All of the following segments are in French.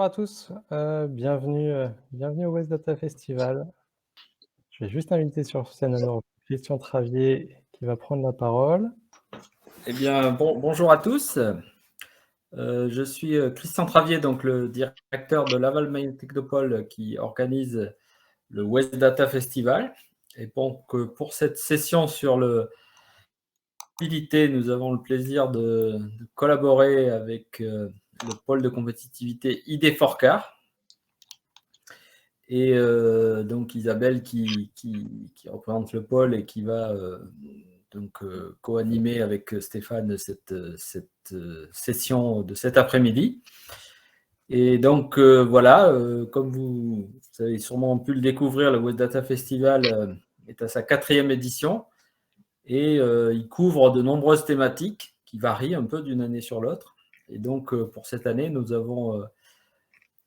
à tous, bienvenue au West Data Festival. Je vais juste inviter sur scène alors Christian Travier qui va prendre la parole. Eh bien, bonjour à tous. Je suis Christian Travier, donc le directeur de Laval Mayenne Technopole qui organise le West Data Festival. Et donc, pour cette session sur le mobilité, nous avons le plaisir de collaborer avec le pôle de compétitivité ID4Car. Et donc Isabelle qui représente le pôle et qui va co-animer avec Stéphane cette session de cet après-midi. Et donc voilà, comme vous avez sûrement pu le découvrir, le West Data Festival est à sa 4e édition et il couvre de nombreuses thématiques qui varient un peu d'une année sur l'autre. Et donc pour cette année, nous avons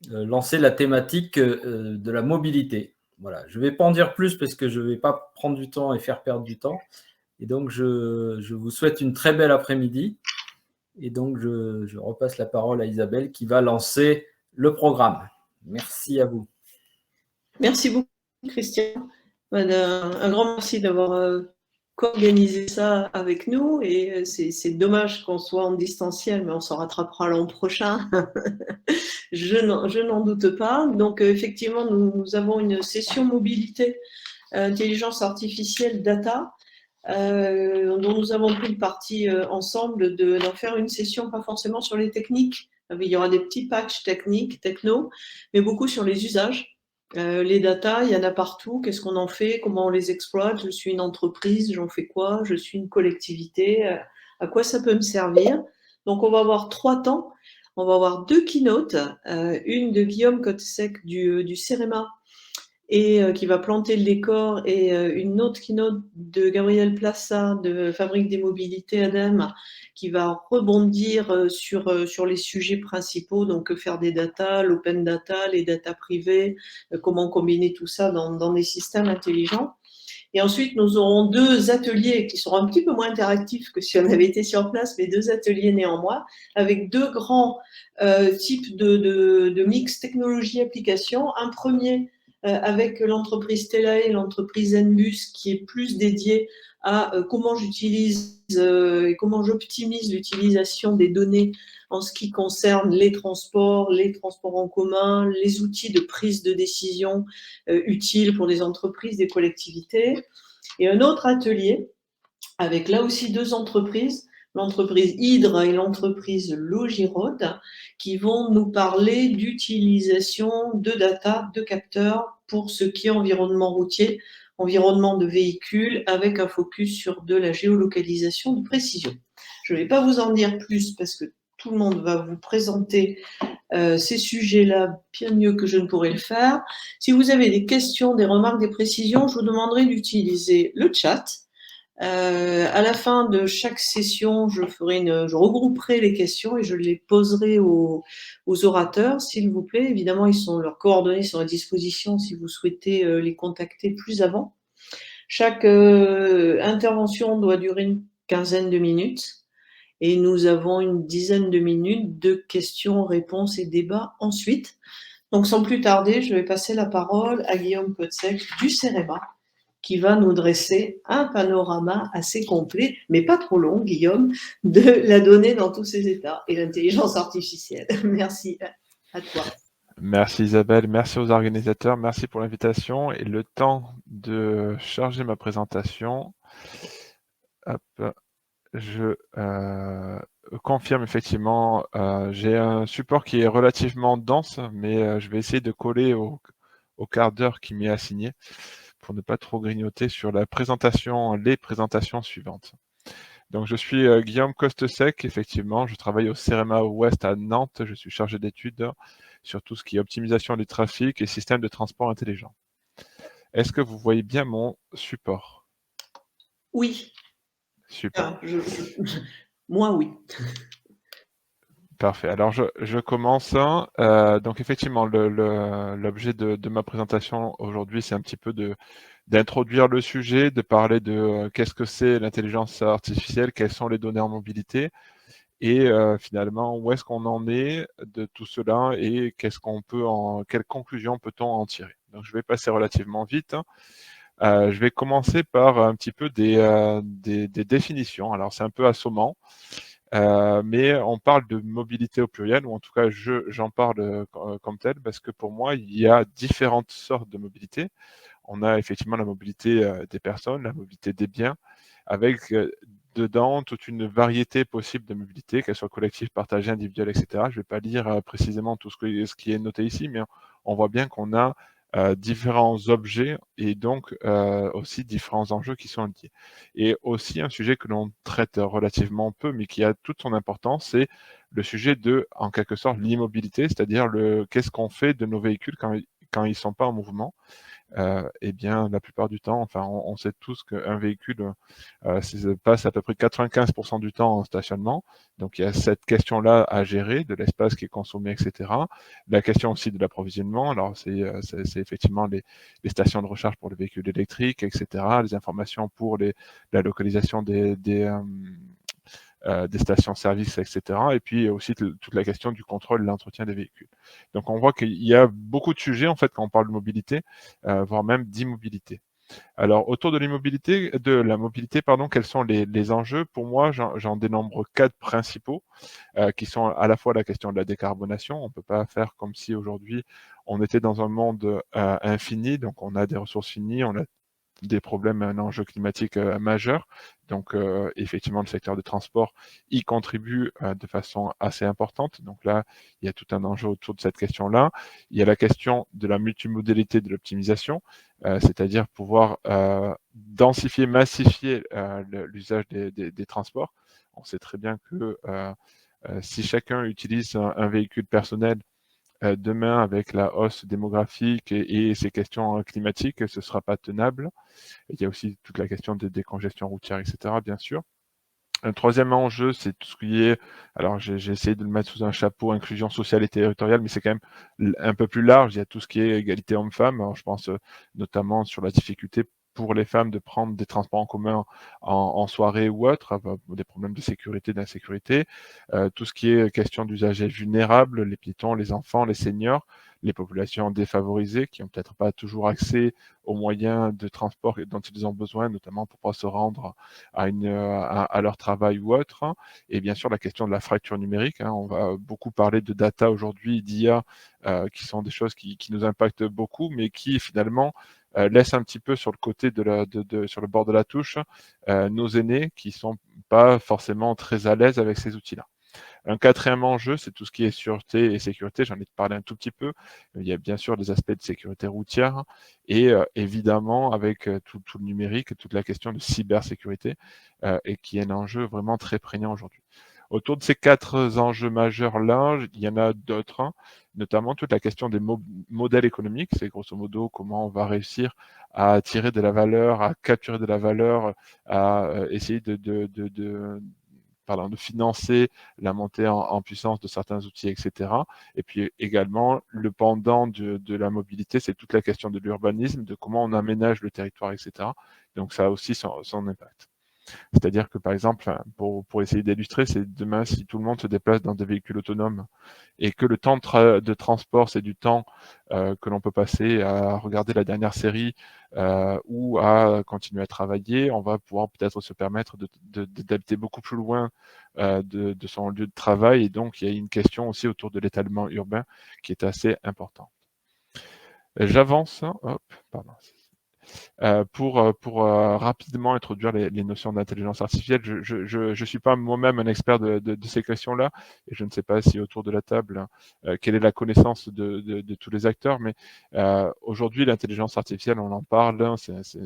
lancé la thématique de la mobilité. Voilà, je ne vais pas en dire plus parce que je ne vais pas prendre du temps et faire perdre du temps. Et donc, je vous souhaite une très belle après-midi. Et donc, je repasse la parole à Isabelle qui va lancer le programme. Merci à vous. Merci beaucoup, Christian. Un grand merci d'avoir co-organisé ça avec nous. Et c'est dommage qu'on soit en distanciel, mais on s'en rattrapera l'an prochain. Je n'en doute pas. Donc, effectivement, nous avons une session mobilité, intelligence artificielle, data, dont nous avons pris le parti ensemble d'en faire une session, pas forcément sur les techniques. Il y aura des petits patchs techniques, techno, mais beaucoup sur les usages. Les data, il y en a partout. Qu'est-ce qu'on en fait? Comment on les exploite? Je suis une entreprise, j'en fais quoi? Je suis une collectivité. À quoi ça peut me servir? Donc, on va avoir 3 temps. On va avoir 2 keynotes, une de Guillaume Cottesec du CEREMA, et qui va planter le décor, et une autre keynote de Gabriel Plassa de Fabrique des Mobilités ADEME qui va rebondir sur les sujets principaux, donc faire des data, l'open data, les data privées, comment combiner tout ça dans des systèmes intelligents. Et ensuite, nous aurons 2 ateliers qui seront un petit peu moins interactifs que si on avait été sur place, mais 2 ateliers néanmoins, avec 2 grands types de mix technologie-application. Un premier avec l'entreprise Stellae, l'entreprise Zenbus, qui est plus dédiée à comment j'utilise et comment j'optimise l'utilisation des données en ce qui concerne les transports en commun, les outils de prise de décision utiles pour des entreprises, des collectivités. Et un autre atelier avec là aussi 2 entreprises, l'entreprise Hydre et l'entreprise Logirode, qui vont nous parler d'utilisation de data, de capteurs pour ce qui est environnement routier, environnement de véhicules, avec un focus sur de la géolocalisation de précision. Je ne vais pas vous en dire plus parce que tout le monde va vous présenter ces sujets-là bien mieux que je ne pourrais le faire. Si vous avez des questions, des remarques, des précisions, je vous demanderai d'utiliser le chat. À la fin de chaque session, je regrouperai les questions et je les poserai aux orateurs, s'il vous plaît. Évidemment, leurs coordonnées sont à disposition si vous souhaitez les contacter plus avant. Chaque intervention doit durer une quinzaine de minutes et nous avons une dizaine de minutes de questions, réponses et débats ensuite. Donc, sans plus tarder, je vais passer la parole à Guillaume Cottesec du CEREMA, qui va nous dresser un panorama assez complet, mais pas trop long, Guillaume, de la donnée dans tous ses états et l'intelligence artificielle. Merci à toi. Merci Isabelle, merci aux organisateurs, merci pour l'invitation et le temps de charger ma présentation. Hop, je confirme effectivement, j'ai un support qui est relativement dense, mais je vais essayer de coller au quart d'heure qui m'est assigné pour ne pas trop grignoter sur les présentations suivantes. Donc, je suis Guillaume Cottesec, effectivement, je travaille au CEREMA Ouest à Nantes, je suis chargé d'études sur tout ce qui est optimisation du trafic et système de transport intelligent. Est-ce que vous voyez bien mon support? Oui. Super. Moi, oui. Parfait. Alors, je commence. Donc, effectivement, l'objet de ma présentation aujourd'hui, c'est un petit peu d'introduire le sujet, de parler de qu'est-ce que c'est l'intelligence artificielle, quelles sont les données en mobilité, et finalement, où est-ce qu'on en est de tout cela et quelles conclusions peut-on en tirer. Donc, je vais passer relativement vite. Je vais commencer par un petit peu des définitions. Alors, c'est un peu assommant, mais on parle de mobilité au pluriel, ou en tout cas, j'en parle comme tel, parce que pour moi, il y a différentes sortes de mobilité. On a effectivement la mobilité des personnes, la mobilité des biens, avec dedans toute une variété possible de mobilité, qu'elle soit collective, partagée, individuelle, etc. Je ne vais pas lire précisément tout ce qui est noté ici, mais on voit bien qu'on a différents objets et donc aussi différents enjeux qui sont liés. Et aussi un sujet que l'on traite relativement peu, mais qui a toute son importance, c'est le sujet de, en quelque sorte, l'immobilité, c'est-à-dire qu'est-ce qu'on fait de nos véhicules quand ils ne sont pas en mouvement. Eh bien, la plupart du temps, enfin, on sait tous qu'un véhicule passe à peu près 95% du temps en stationnement. Donc, il y a cette question-là à gérer, de l'espace qui est consommé, etc. La question aussi de l'approvisionnement. Alors, c'est effectivement les stations de recharge pour les véhicules électriques, etc. Les informations pour la localisation des stations-service, etc. Et puis aussi toute la question du contrôle et de l'entretien des véhicules. Donc on voit qu'il y a beaucoup de sujets en fait quand on parle de mobilité, voire même d'immobilité. Alors autour de la mobilité, pardon, quels sont les enjeux? Pour moi, j'en dénombre 4 principaux, qui sont à la fois la question de la décarbonation. On ne peut pas faire comme si aujourd'hui on était dans un monde infini, donc on a des ressources finies, on a des problèmes, un enjeu climatique majeur. Donc, effectivement, le secteur des transports y contribue de façon assez importante. Donc là, il y a tout un enjeu autour de cette question-là. Il y a la question de la multimodalité de l'optimisation, c'est-à-dire pouvoir densifier, massifier l'usage des transports. On sait très bien que si chacun utilise un véhicule personnel, demain, avec la hausse démographique et ces questions climatiques, ce ne sera pas tenable. Et il y a aussi toute la question des décongestions routières, etc., bien sûr. Un troisième enjeu, c'est tout ce qui est, alors j'ai essayé de le mettre sous un chapeau inclusion sociale et territoriale, mais c'est quand même un peu plus large. Il y a tout ce qui est égalité homme-femme. Alors, je pense notamment sur la difficulté pour les femmes de prendre des transports en commun en soirée ou autre, des problèmes de sécurité, d'insécurité. Tout ce qui est question d'usagers vulnérables, les piétons, les enfants, les seniors, les populations défavorisées qui n'ont peut-être pas toujours accès aux moyens de transport dont ils ont besoin, notamment pour pouvoir se rendre à leur travail ou autre. Et bien sûr, la question de la fracture numérique. On va beaucoup parler de data aujourd'hui, d'IA, qui sont des choses qui nous impactent beaucoup, mais qui finalement laissent un petit peu sur le côté sur le bord de la touche nos aînés qui sont pas forcément très à l'aise avec ces outils-là. Un quatrième enjeu, c'est tout ce qui est sûreté et sécurité. J'en ai parlé un tout petit peu. Il y a bien sûr des aspects de sécurité routière et évidemment avec tout le numérique, toute la question de cybersécurité et qui est un enjeu vraiment très prégnant aujourd'hui. Autour de ces 4 enjeux majeurs-là, il y en a d'autres, notamment toute la question des modèles économiques. C'est grosso modo comment on va réussir à tirer de la valeur, à capturer de la valeur, à essayer de financer la montée en puissance de certains outils, etc. Et puis également, le pendant de la mobilité, c'est toute la question de l'urbanisme, de comment on aménage le territoire, etc. Donc ça a aussi son impact. C'est-à-dire que, par exemple, pour essayer d'illustrer, c'est demain, si tout le monde se déplace dans des véhicules autonomes et que le temps de transport, c'est du temps que l'on peut passer à regarder la dernière série ou à continuer à travailler, on va pouvoir peut-être se permettre d'habiter beaucoup plus loin de son lieu de travail. Et donc, il y a une question aussi autour de l'étalement urbain qui est assez importante. J'avance. Hop, pardon. Pour rapidement introduire les notions d'intelligence artificielle. Je suis pas moi-même un expert de ces questions-là, et je ne sais pas si autour de la table, quelle est la connaissance de tous les acteurs, mais aujourd'hui, l'intelligence artificielle, on en parle, c'est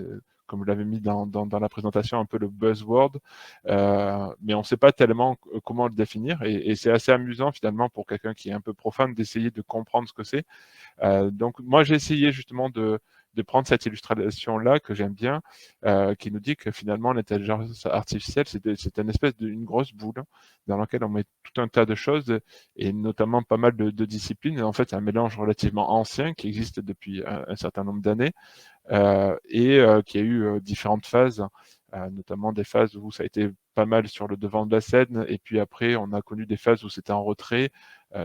comme vous l'avez mis dans la présentation, un peu le buzzword, mais on ne sait pas tellement comment le définir, et c'est assez amusant finalement pour quelqu'un qui est un peu profane d'essayer de comprendre ce que c'est. Donc moi, j'ai essayé justement de prendre cette illustration-là que j'aime bien, qui nous dit que finalement l'intelligence artificielle, c'est une espèce d'une grosse boule dans laquelle on met tout un tas de choses et notamment pas mal de disciplines. Et en fait, c'est un mélange relativement ancien qui existe depuis un certain nombre d'années et qui a eu différentes phases notamment des phases où ça a été pas mal sur le devant de la scène, et puis après, on a connu des phases où c'était en retrait,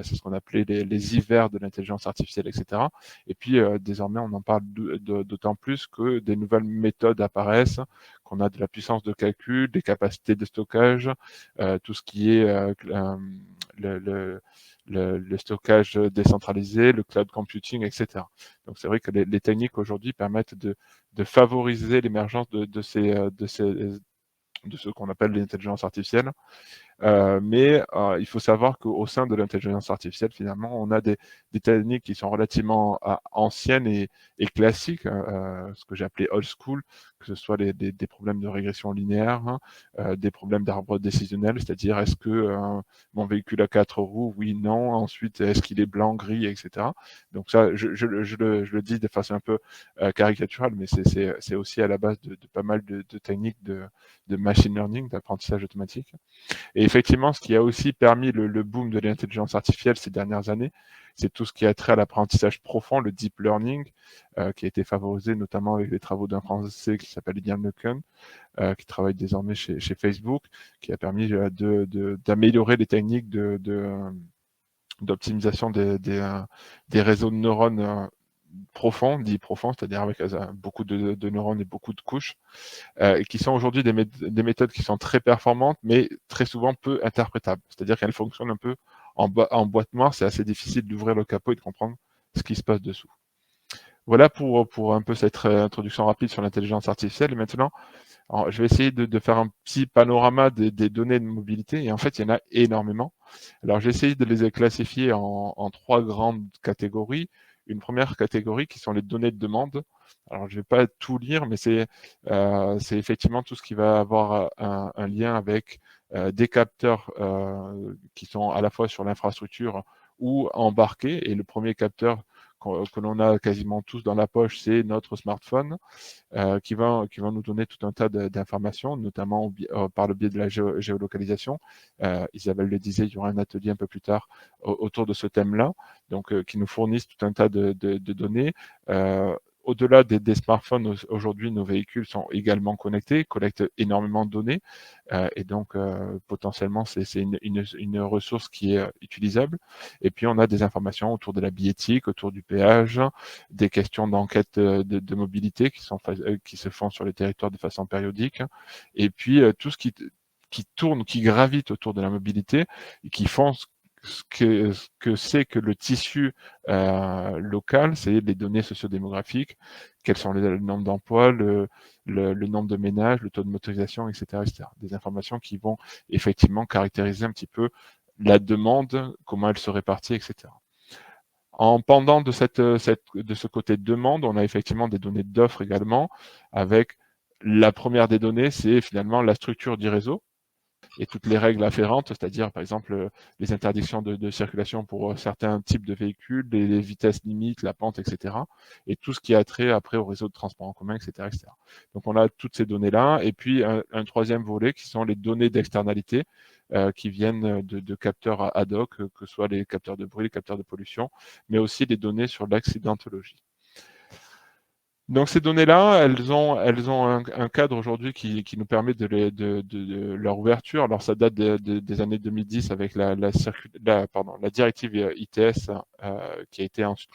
c'est ce qu'on appelait les hivers de l'intelligence artificielle, etc. Et puis, désormais, on en parle d'autant plus que des nouvelles méthodes apparaissent, qu'on a de la puissance de calcul, des capacités de stockage, tout ce qui est le stockage décentralisé, le cloud computing, etc. Donc c'est vrai que les techniques aujourd'hui permettent de favoriser l'émergence de ce qu'on appelle l'intelligence artificielle. Mais il faut savoir qu'au sein de l'intelligence artificielle, finalement, on a des techniques qui sont relativement anciennes et classiques, ce que j'ai appelé old school, que ce soit des problèmes de régression linéaire, des problèmes d'arbre décisionnel, c'est-à-dire est-ce que mon véhicule a 4 roues, oui, non, ensuite est-ce qu'il est blanc, gris, etc. Donc ça, je le dis de façon un peu caricaturale, mais c'est aussi à la base de pas mal de techniques de machine learning, d'apprentissage automatique. Et effectivement, ce qui a aussi permis le boom de l'intelligence artificielle ces dernières années, c'est tout ce qui a trait à l'apprentissage profond, le deep learning, qui a été favorisé notamment avec les travaux d'un Français qui s'appelle Ian LeCun, qui travaille désormais chez Facebook, qui a permis d'améliorer les techniques d'optimisation des réseaux de neurones profonds, dits profonds, c'est-à-dire avec beaucoup de neurones et beaucoup de couches, et qui sont aujourd'hui des méthodes qui sont très performantes, mais très souvent peu interprétables. C'est-à-dire qu'elles fonctionnent un peu en boîte noire, c'est assez difficile d'ouvrir le capot et de comprendre ce qui se passe dessous. Voilà pour un peu cette introduction rapide sur l'intelligence artificielle. Et maintenant, alors, je vais essayer de faire un petit panorama des données de mobilité, et en fait, il y en a énormément. Alors, j'ai essayé de les classifier en 3 grandes catégories. Une première catégorie qui sont les données de demande. Alors, je ne vais pas tout lire, mais c'est effectivement tout ce qui va avoir un lien avec des capteurs qui sont à la fois sur l'infrastructure ou embarqués. Et le premier capteur que l'on a quasiment tous dans la poche, c'est notre smartphone, qui va nous donner tout un tas d'informations, notamment par le biais de la géolocalisation. Isabelle le disait, il y aura un atelier un peu plus tard autour de ce thème-là, donc qui nous fournissent tout un tas de données. Au-delà des smartphones, aujourd'hui, nos véhicules sont également connectés, collectent énormément de données, et donc potentiellement, c'est une ressource qui est utilisable. Et puis, on a des informations autour de la billettique, autour du péage, des questions d'enquête de mobilité qui se font sur les territoires de façon périodique, et puis tout ce qui tourne, qui gravite autour de la mobilité, et qui font ce que c'est que le tissu local, c'est les données sociodémographiques, quels sont le nombre d'emplois, le nombre de ménages, le taux de motorisation, etc., etc. Des informations qui vont effectivement caractériser un petit peu la demande, comment elle se répartit, etc. En pendant de ce côté demande, on a effectivement des données d'offres également, avec la première des données, c'est finalement la structure du réseau et toutes les règles afférentes, c'est-à-dire par exemple les interdictions de circulation pour certains types de véhicules, les vitesses limites, la pente, etc. Et tout ce qui a trait après au réseau de transport en commun, etc., etc. Donc on a toutes ces données-là, et puis un troisième volet qui sont les données d'externalité qui viennent de capteurs ad hoc, que ce soit les capteurs de bruit, les capteurs de pollution, mais aussi les données sur l'accidentologie. Donc ces données-là, elles ont un cadre aujourd'hui qui nous permet de leur ouverture. Alors ça date des années 2010 avec la directive ITS qui a été ensuite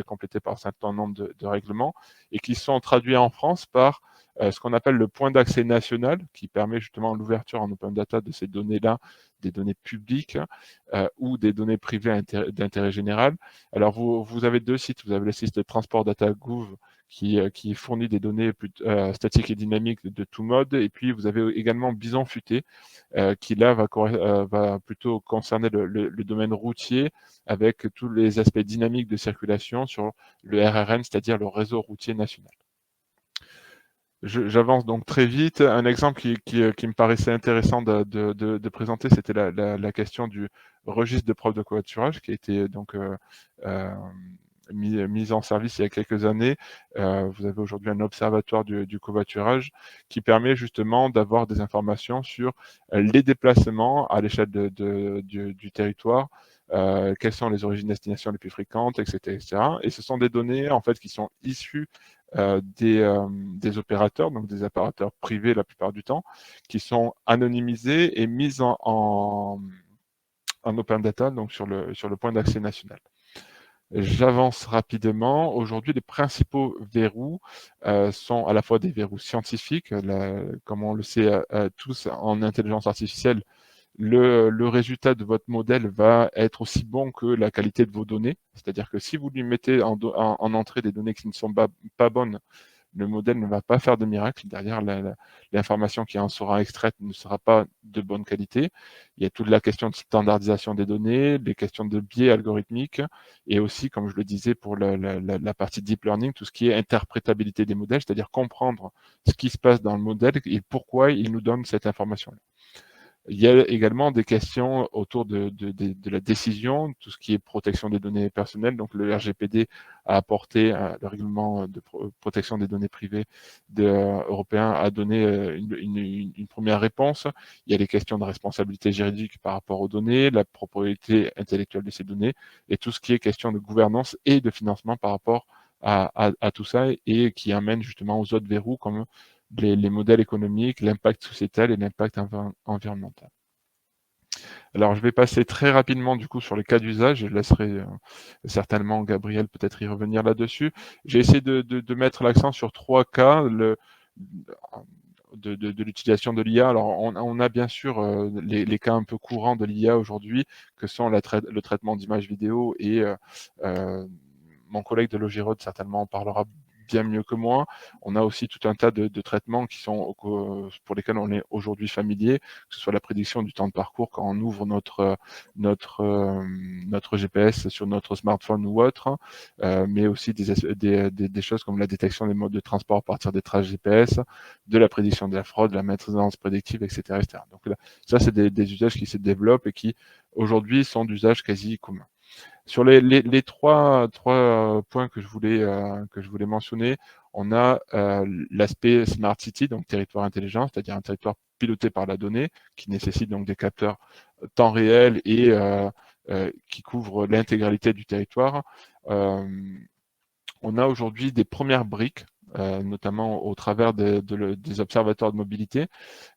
complétée par un certain nombre de règlements et qui sont traduits en France par ce qu'on appelle le point d'accès national, qui permet justement l'ouverture en open data de ces données-là, des données publiques ou des données privées d'intérêt général. Alors vous avez 2 sites, vous avez le site transportdata.gouv qui fournit des données statiques et dynamiques de tout mode. Et puis, vous avez également Bison Futé, qui là va plutôt concerner le domaine routier avec tous les aspects dynamiques de circulation sur le RRN, c'est-à-dire le réseau routier national. J'avance donc très vite. Un exemple qui me paraissait intéressant de présenter, c'était la question du registre de preuve de covoiturage qui a été donc mise en service il y a quelques années. Vous avez aujourd'hui un observatoire du covoiturage qui permet justement d'avoir des informations sur les déplacements à l'échelle du territoire, quelles sont les origines destinations les plus fréquentes, etc., etc. Et ce sont des données en fait qui sont issues des opérateurs, donc des opérateurs privés la plupart du temps, qui sont anonymisés et mis en open data, donc sur le point d'accès national. J'avance rapidement. Aujourd'hui, les principaux verrous sont à la fois des verrous scientifiques, comme on le sait tous en intelligence artificielle, le résultat de votre modèle va être aussi bon que la qualité de vos données. C'est-à-dire que si vous lui mettez en entrée des données qui ne sont pas bonnes, le modèle ne va pas faire de miracle. Derrière, l'information qui en sera extraite ne sera pas de bonne qualité. Il y a toute la question de standardisation des données, les questions de biais algorithmiques, et aussi, comme je le disais, pour la partie deep learning, tout ce qui est interprétabilité des modèles, c'est-à-dire comprendre ce qui se passe dans le modèle et pourquoi il nous donne cette information-là. Il y a également des questions autour de la décision, tout ce qui est protection des données personnelles. Donc le RGPD a apporté, le règlement de protection des données privées européen a donné une première réponse. Il y a les questions de responsabilité juridique par rapport aux données, la propriété intellectuelle de ces données, et tout ce qui est question de gouvernance et de financement par rapport à tout ça, et qui amène justement aux autres verrous comme les modèles économiques, l'impact sociétal et l'impact environnemental. Alors, je vais passer très rapidement du coup sur les cas d'usage. Je laisserai certainement Gabriel peut-être y revenir là-dessus. J'ai essayé de mettre l'accent sur 3 cas de l'utilisation de l'IA. Alors, on a bien sûr les cas un peu courants de l'IA aujourd'hui, que sont le traitement d'images vidéo, et mon collègue de Logirod certainement en parlera bien mieux que moi. On a aussi tout un tas de traitements qui sont pour lesquels on est aujourd'hui familier, que ce soit la prédiction du temps de parcours quand on ouvre notre GPS sur notre smartphone ou autre, mais aussi des choses comme la détection des modes de transport à partir des traces GPS, de la prédiction de la fraude, de la maintenance prédictive, etc., etc. Donc là, ça, c'est des usages qui se développent et qui aujourd'hui sont d'usage quasi commun. Sur les trois points que je voulais mentionner, on a l'aspect Smart City, donc territoire intelligent, c'est-à-dire un territoire piloté par la donnée, qui nécessite donc des capteurs temps réel et qui couvrent l'intégralité du territoire. On a aujourd'hui des premières briques, notamment au travers des observateurs de mobilité,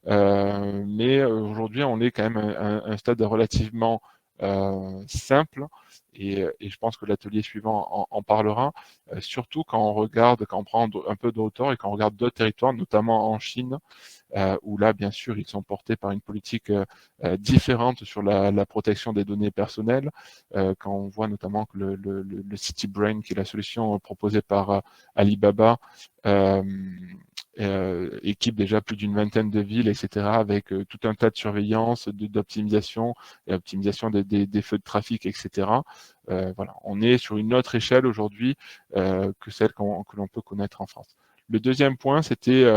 mais aujourd'hui on est quand même à un stade relativement simple, et je pense que l'atelier suivant en parlera, surtout quand on prend un peu de hauteur et quand on regarde d'autres territoires, notamment en Chine, où là, bien sûr, ils sont portés par une politique différente sur la protection des données personnelles, quand on voit notamment que le City Brain, qui est la solution proposée par Alibaba, équipe déjà plus d'une vingtaine de villes, etc., avec tout un tas de surveillance, d'optimisation et optimisation des feux de trafic, etc. Voilà, on est sur une autre échelle aujourd'hui que celle que l'on peut connaître en France. Le deuxième point, c'était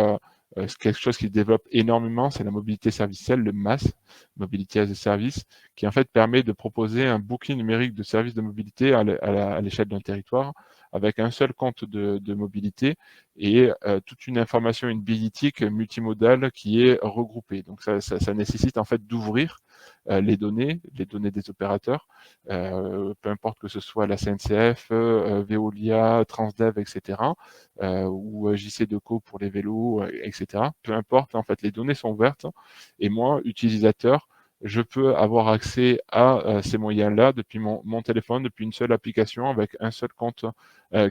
quelque chose qui se développe énormément, c'est la mobilité servicielle, le MaaS, Mobility as a Service, qui en fait permet de proposer un bouquet numérique de services de mobilité à l'échelle d'un territoire, avec un seul compte de mobilité et toute une information, une billettique multimodale qui est regroupée. Donc ça nécessite en fait d'ouvrir les données des opérateurs, peu importe que ce soit la CNCF, Veolia, Transdev, etc., ou JC-Deco pour les vélos, etc. Peu importe, en fait, les données sont ouvertes, et moi, utilisateur, je peux avoir accès à ces moyens-là depuis mon téléphone, depuis une seule application, avec un seul compte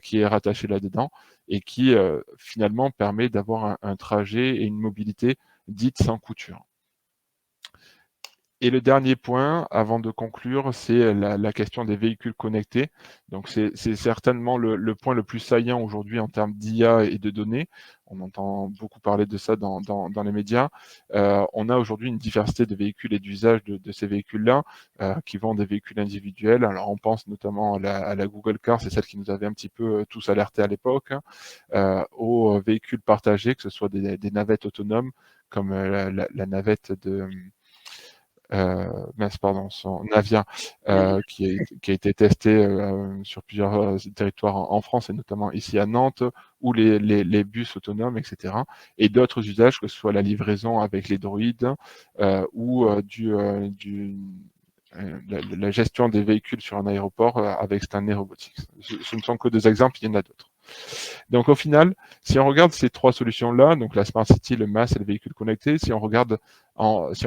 qui est rattaché là-dedans, et qui finalement permet d'avoir un trajet et une mobilité dite sans couture. Et le dernier point, avant de conclure, c'est la question des véhicules connectés. Donc c'est certainement le point le plus saillant aujourd'hui en termes d'IA et de données. On entend beaucoup parler de ça dans les médias. On a aujourd'hui une diversité de véhicules et d'usage de ces véhicules-là, qui vont des véhicules individuels. Alors on pense notamment à la Google Car, c'est celle qui nous avait un petit peu tous alertés à l'époque, aux véhicules partagés, que ce soit des navettes autonomes, comme la navette de... son Navia, qui a été testé sur plusieurs territoires en France, et notamment ici à Nantes, ou les bus autonomes, etc. Et d'autres usages, que ce soit la livraison avec les droïdes, ou la gestion des véhicules sur un aéroport avec Stanley Robotics. Ce ne sont que des exemples, il y en a d'autres. Donc au final, si on regarde ces trois solutions-là, donc la Smart City, le MaaS et le véhicule connecté, si on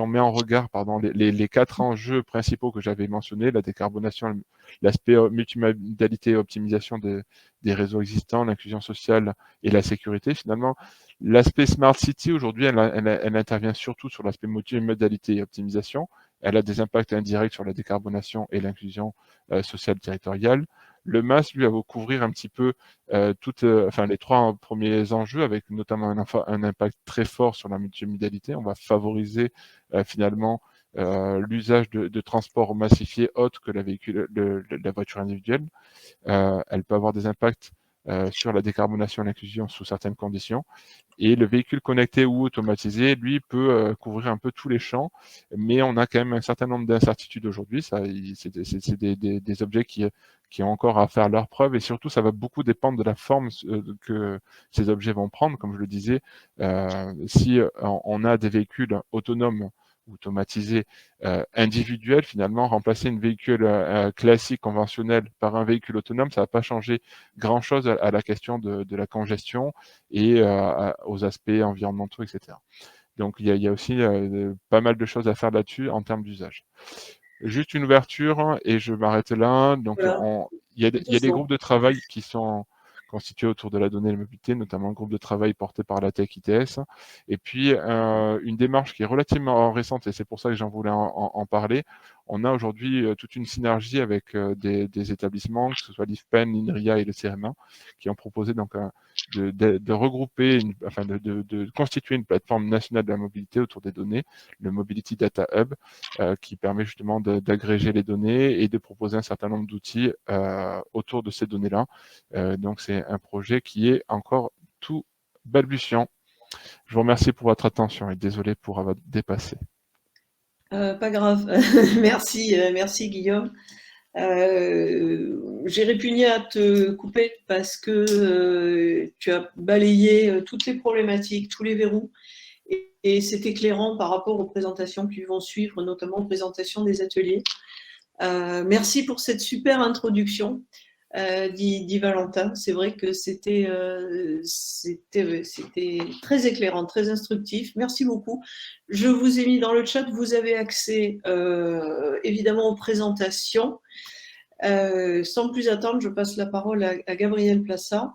met en regard les quatre enjeux principaux que j'avais mentionnés, la décarbonation, l'aspect multimodalité et optimisation des réseaux existants, l'inclusion sociale et la sécurité, finalement, l'aspect Smart City, aujourd'hui, elle intervient surtout sur l'aspect multimodalité et optimisation. Elle a des impacts indirects sur la décarbonation et l'inclusion sociale territoriale. Le MaaS, lui, va couvrir un petit peu les trois premiers enjeux, avec notamment un impact très fort sur la multimodalité. On va favoriser finalement l'usage de transports massifiés autres que la voiture individuelle. Elle peut avoir des impacts sur la décarbonation et l'inclusion sous certaines conditions. Et le véhicule connecté ou automatisé, lui, peut couvrir un peu tous les champs, mais on a quand même un certain nombre d'incertitudes aujourd'hui. C'est des objets qui ont encore à faire leurs preuves, et surtout, ça va beaucoup dépendre de la forme que ces objets vont prendre. Comme je le disais, si on a des véhicules autonomes ou automatisés individuels, finalement, remplacer un véhicule classique, conventionnel, par un véhicule autonome, ça ne va pas changer grand-chose à la question de la congestion et aux aspects environnementaux, etc. Donc il y a aussi pas mal de choses à faire là-dessus en termes d'usage. Juste une ouverture et je m'arrête là. Donc Voilà. il y a des groupes de travail qui sont constitués autour de la donnée et la mobilité, notamment un groupe de travail porté par la Tech ITS, et puis une démarche qui est relativement récente, et c'est pour ça que j'en voulais en parler. On a aujourd'hui toute une synergie avec des établissements, que ce soit l'IFPEN, l'INRIA et le CEREMA, qui ont proposé donc de regrouper, de constituer une plateforme nationale de la mobilité autour des données, le Mobility Data Hub, qui permet justement d'agréger les données et de proposer un certain nombre d'outils autour de ces données-là. Donc c'est un projet qui est encore tout balbutiant. Je vous remercie pour votre attention et désolé pour avoir dépassé. Pas grave. Merci, merci Guillaume. J'ai répugné à te couper parce que tu as balayé toutes les problématiques, tous les verrous, et c'est éclairant par rapport aux présentations qui vont suivre, notamment aux présentations des ateliers. Merci pour cette super introduction, dit Valentin. C'est vrai que c'était très éclairant, très instructif. Merci beaucoup. Je vous ai mis dans le chat, vous avez accès évidemment aux présentations. Sans plus attendre, je passe la parole à Gabriel Plassa,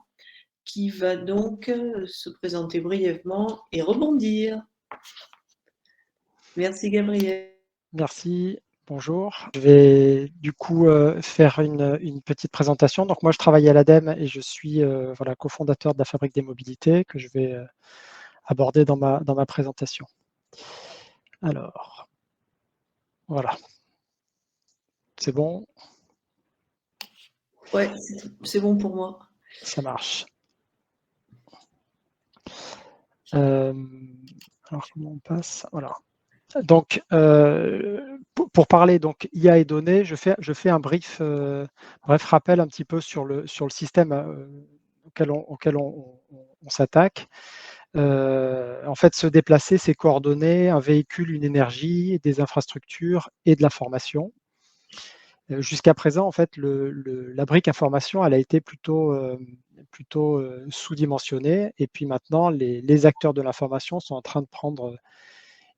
qui va donc se présenter brièvement et rebondir. Merci Gabriel. Merci, bonjour. Je vais du coup faire une petite présentation. Donc moi je travaille à l'ADEME et je suis cofondateur de la Fabrique des Mobilités, que je vais aborder dans ma présentation. Alors, voilà. C'est bon? Ouais, c'est bon pour moi. Ça marche. Alors comment on passe? Voilà. Donc, pour parler donc IA et données, je fais un bref rappel un petit peu sur le système auquel on s'attaque. En fait, se déplacer, c'est coordonner un véhicule, une énergie, des infrastructures et de l'information. Jusqu'à présent, en fait, la brique information, elle a été plutôt sous-dimensionnée. Et puis maintenant, les acteurs de l'information sont en train de prendre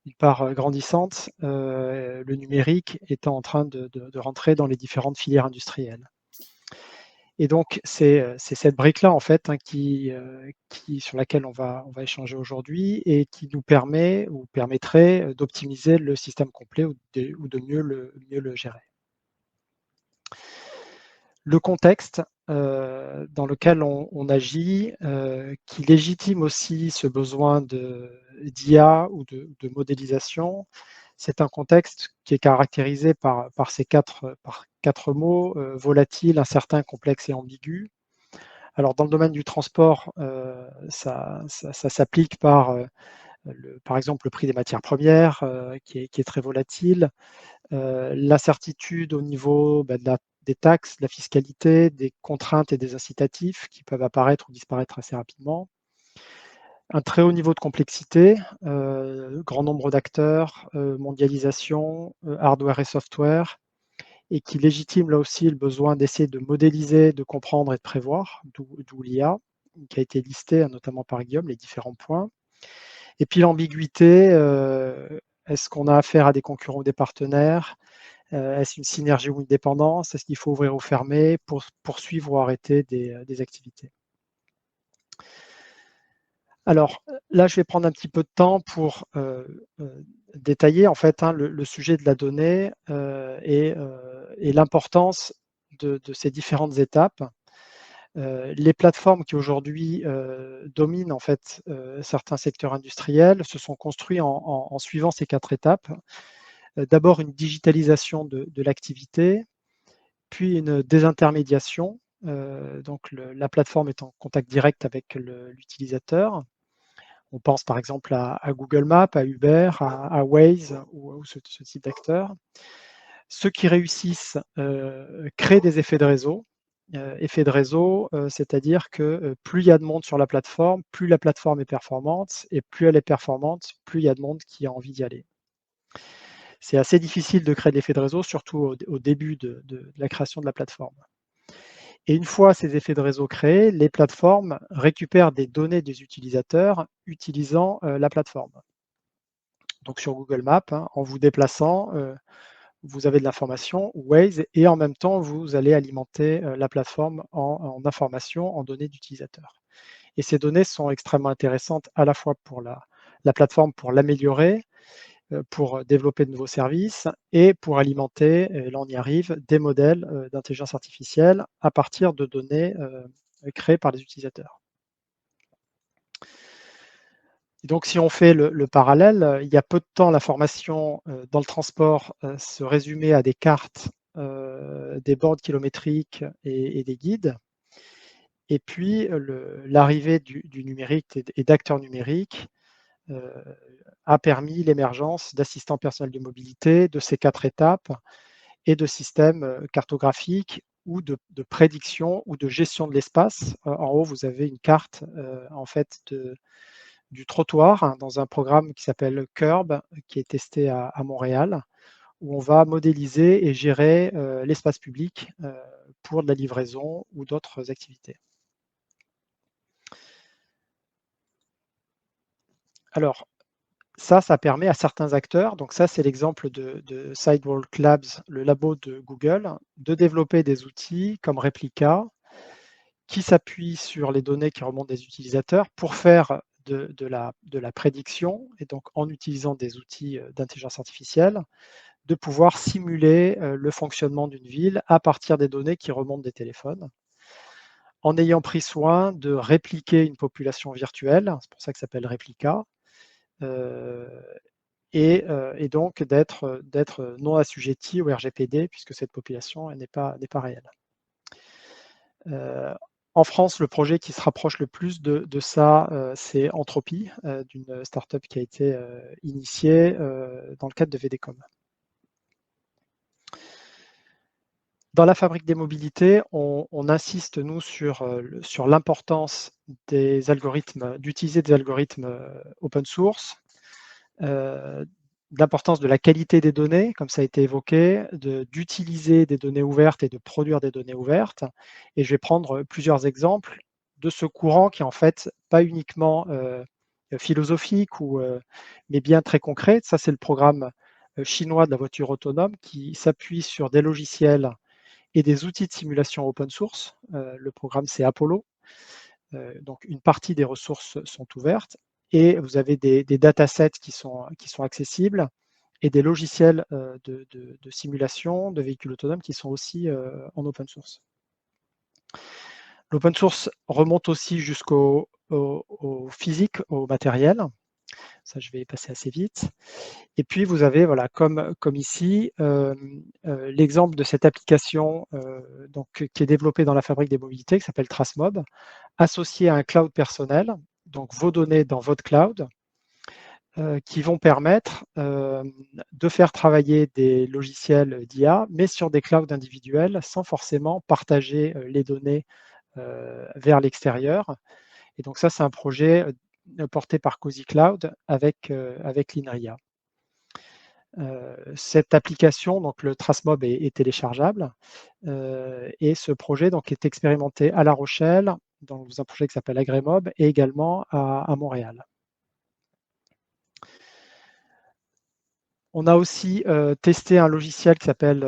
une part grandissante, le numérique étant en train de rentrer dans les différentes filières industrielles. Et donc, c'est cette brique-là, en fait, sur laquelle on va échanger aujourd'hui et qui nous permet ou permettrait d'optimiser le système complet ou de mieux le gérer. Le contexte dans lequel on agit, qui légitime aussi ce besoin d'IA ou de modélisation, c'est un contexte qui est caractérisé par ces quatre mots, volatile, incertain, complexe et ambigu. Alors dans le domaine du transport, ça s'applique par exemple le prix des matières premières qui est très volatile, l'incertitude au niveau des taxes, de la fiscalité, des contraintes et des incitatifs qui peuvent apparaître ou disparaître assez rapidement. Un très haut niveau de complexité, grand nombre d'acteurs, mondialisation, hardware et software, et qui légitime là aussi le besoin d'essayer de modéliser, de comprendre et de prévoir, d'où l'IA, qui a été listée notamment par Guillaume, les différents points. Et puis l'ambiguïté, est-ce qu'on a affaire à des concurrents ou des partenaires? Est-ce une synergie ou une dépendance? Est-ce qu'il faut ouvrir ou fermer pour poursuivre ou arrêter des activités? Alors là, je vais prendre un petit peu de temps pour détailler en fait le sujet de la donnée et l'importance de ces différentes étapes. Les plateformes qui aujourd'hui dominent en fait certains secteurs industriels se sont construits en suivant ces 4 étapes. D'abord une digitalisation de l'activité, puis une désintermédiation, donc la plateforme est en contact direct avec l'utilisateur. On pense par exemple à Google Maps, à Uber, à Waze ou ce type d'acteurs. Ceux qui réussissent créent des effets de réseau. Effet de réseau, c'est-à-dire que plus il y a de monde sur la plateforme, plus la plateforme est performante, et plus elle est performante, plus il y a de monde qui a envie d'y aller. C'est assez difficile de créer de l'effet de réseau, surtout au début de la création de la plateforme. Et une fois ces effets de réseau créés, les plateformes récupèrent des données des utilisateurs utilisant la plateforme. Donc sur Google Maps, en vous déplaçant, vous avez de l'information, Waze, et en même temps, vous allez alimenter la plateforme en informations, en données d'utilisateurs. Et ces données sont extrêmement intéressantes à la fois pour la plateforme, pour l'améliorer, pour développer de nouveaux services et pour alimenter, et là on y arrive, des modèles d'intelligence artificielle à partir de données créées par les utilisateurs. Et donc si on fait le parallèle, il y a peu de temps, l'information dans le transport se résumait à des cartes, des bornes kilométriques et des guides. Et puis l'arrivée du numérique et d'acteurs numériques a permis l'émergence d'assistants personnels de mobilité, de ces 4 étapes et de systèmes cartographiques ou de prédiction ou de gestion de l'espace. En haut, vous avez une carte en fait du trottoir dans un programme qui s'appelle Curb, qui est testé à Montréal, où on va modéliser et gérer l'espace public pour de la livraison ou d'autres activités. Alors, ça permet à certains acteurs, donc ça c'est l'exemple de Sidewalk Labs, le labo de Google, de développer des outils comme Replica qui s'appuient sur les données qui remontent des utilisateurs pour faire de la prédiction, et donc en utilisant des outils d'intelligence artificielle, de pouvoir simuler le fonctionnement d'une ville à partir des données qui remontent des téléphones, en ayant pris soin de répliquer une population virtuelle, c'est pour ça que ça s'appelle Replica, et donc d'être non assujetti au RGPD, puisque cette population n'est pas réelle. En France, le projet qui se rapproche le plus de ça, c'est Entropy, d'une start-up qui a été initiée dans le cadre de VDCom. Dans la fabrique des mobilités, on insiste, nous, sur l'importance des algorithmes, d'utiliser des algorithmes open source, l'importance de la qualité des données, comme ça a été évoqué, d'utiliser des données ouvertes et de produire des données ouvertes. Et je vais prendre plusieurs exemples de ce courant qui est en fait pas uniquement philosophique, mais bien très concret. Ça, c'est le programme chinois de la voiture autonome qui s'appuie sur des logiciels et des outils de simulation open source. Le programme, c'est Apollo. Donc, une partie des ressources sont ouvertes. Et vous avez des datasets qui sont accessibles et des logiciels de simulation de véhicules autonomes qui sont aussi en open source. L'open source remonte aussi jusqu'au physique, au matériel. Ça, je vais passer assez vite. Et puis, vous avez, voilà, comme ici, l'exemple de cette application qui est développée dans la fabrique des mobilités, qui s'appelle TraceMob, associée à un cloud personnel, donc vos données dans votre cloud, qui vont permettre de faire travailler des logiciels d'IA, mais sur des clouds individuels, sans forcément partager les données vers l'extérieur. Et donc ça, c'est un projet porté par Cozy Cloud avec l'INRIA. Cette application, donc le TraceMob, est téléchargeable et ce projet donc, est expérimenté à La Rochelle, dans un projet qui s'appelle AgriMob, et également à Montréal. On a aussi testé un logiciel qui s'appelle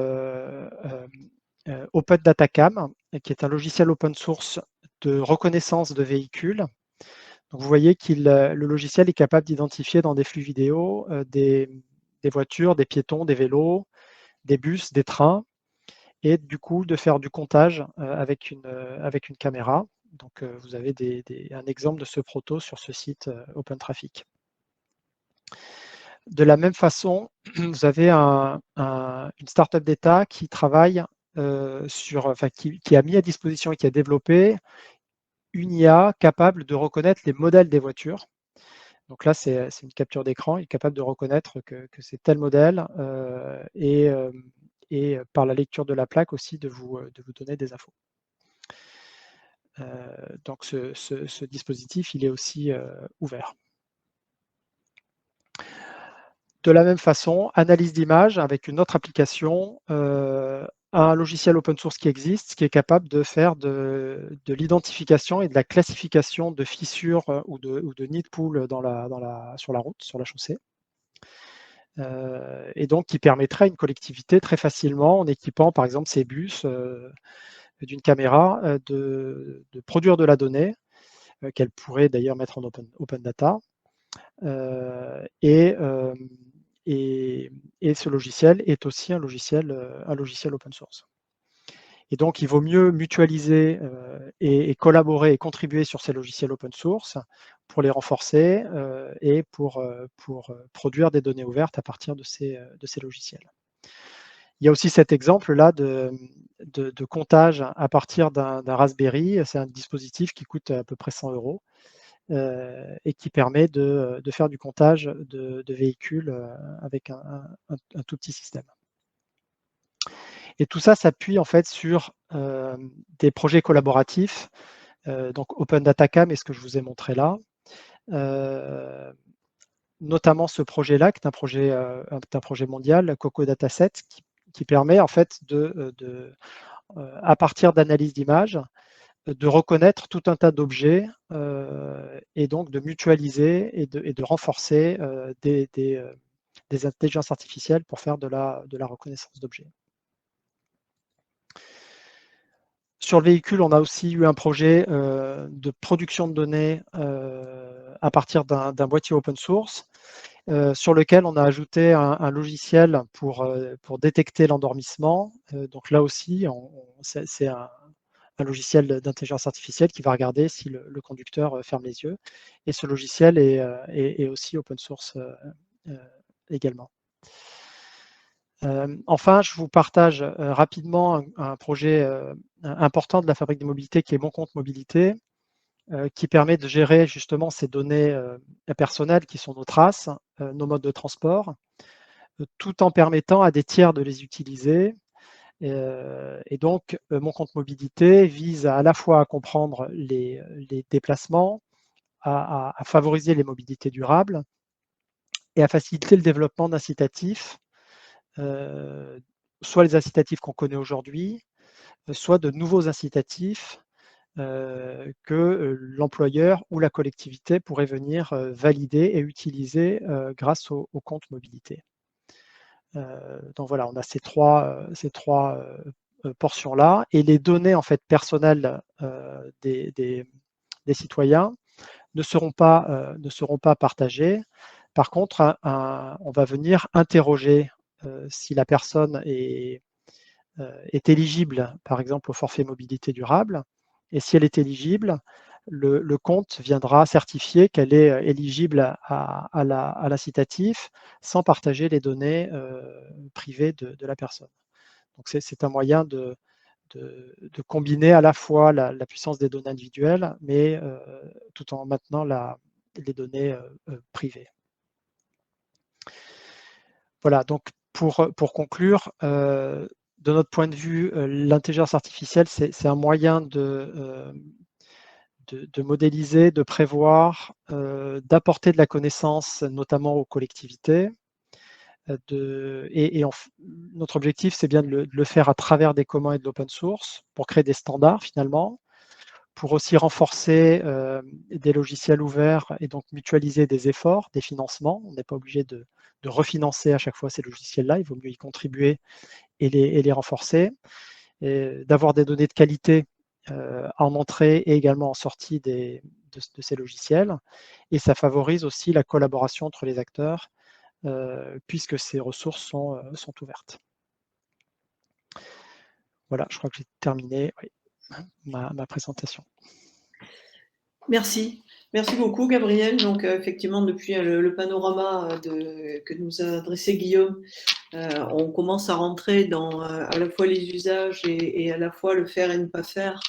OpenDataCam, qui est un logiciel open source de reconnaissance de véhicules. Donc, vous voyez que le logiciel est capable d'identifier dans des flux vidéo des voitures, des piétons, des vélos, des bus, des trains, et du coup de faire du comptage avec une caméra. Donc, vous avez un exemple de ce proto sur ce site OpenTraffic. De la même façon, vous avez une startup d'État qui travaille qui a mis à disposition et qui a développé une IA capable de reconnaître les modèles des voitures. Donc là, c'est une capture d'écran. Il est capable de reconnaître que c'est tel modèle et par la lecture de la plaque aussi de vous donner des infos. Donc ce dispositif, il est aussi ouvert. De la même façon, analyse d'image avec une autre application, un logiciel open source qui existe, qui est capable de faire de l'identification et de la classification de fissures ou de nids de poules sur la route, sur la chaussée. Et donc qui permettrait à une collectivité très facilement, en équipant par exemple ses bus d'une caméra, de produire de la donnée qu'elle pourrait d'ailleurs mettre en open data. Et ce logiciel est aussi un logiciel open source. Et donc, il vaut mieux mutualiser et collaborer et contribuer sur ces logiciels open source pour les renforcer et pour produire des données ouvertes à partir de ces logiciels. Il y a aussi cet exemple-là de comptage à partir d'un Raspberry. C'est un dispositif qui coûte à peu près 100 € et qui permet de faire du comptage de véhicules avec un tout petit système. Et tout ça s'appuie en fait sur des projets collaboratifs, donc OpenDataCam est ce que je vous ai montré là, notamment ce projet-là, qui est un projet mondial, Coco Dataset, qui permet en fait à partir d'analyse d'images, de reconnaître tout un tas d'objets et donc de mutualiser et de renforcer des intelligences artificielles pour faire de la reconnaissance d'objets. Sur le véhicule, on a aussi eu un projet de production de données à partir d'un boîtier open source sur lequel on a ajouté un logiciel pour détecter l'endormissement. Donc là aussi, c'est un logiciel d'intelligence artificielle qui va regarder si le conducteur ferme les yeux. Et ce logiciel est aussi open source également. Enfin, je vous partage rapidement un projet important de la Fabrique des mobilités qui est Mon compte mobilité, qui permet de gérer justement ces données personnelles qui sont nos traces, nos modes de transport, tout en permettant à des tiers de les utiliser. Et donc, Mon compte mobilité vise à la fois à comprendre les déplacements, à favoriser les mobilités durables et à faciliter le développement d'incitatifs, soit les incitatifs qu'on connaît aujourd'hui, soit de nouveaux incitatifs que l'employeur ou la collectivité pourrait venir valider et utiliser grâce au compte mobilité. Donc voilà, on a ces trois portions-là, et les données en fait personnelles des citoyens ne seront pas partagées. Par contre, on va venir interroger si la personne est éligible, par exemple, au forfait mobilité durable. Et si elle est éligible, le compte viendra certifier qu'elle est éligible à l'incitatif sans partager les données privées de la personne. Donc c'est un moyen de combiner à la fois la puissance des données individuelles, mais tout en maintenant les données privées. Voilà, donc pour conclure, de notre point de vue, l'intelligence artificielle, c'est un moyen de modéliser, de prévoir, d'apporter de la connaissance, notamment aux collectivités, Notre objectif, c'est bien de le faire à travers des communs et de l'open source pour créer des standards finalement, pour aussi renforcer des logiciels ouverts et donc mutualiser des efforts, des financements. On n'est pas obligé de refinancer à chaque fois ces logiciels-là, il vaut mieux y contribuer et les renforcer. D'avoir des données de qualité en entrée et également en sortie de ces logiciels. Et ça favorise aussi la collaboration entre les acteurs puisque ces ressources sont ouvertes. Voilà, je crois que j'ai terminé ma présentation. Merci. Merci beaucoup, Gabriel. Donc, effectivement, depuis le panorama que nous a dressé Guillaume, on commence à rentrer dans à la fois les usages et à la fois le faire et ne pas faire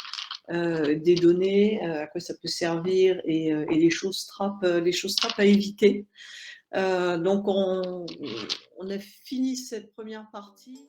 des données, à quoi ça peut servir et les choses trappes à éviter. Donc, on a fini cette première partie.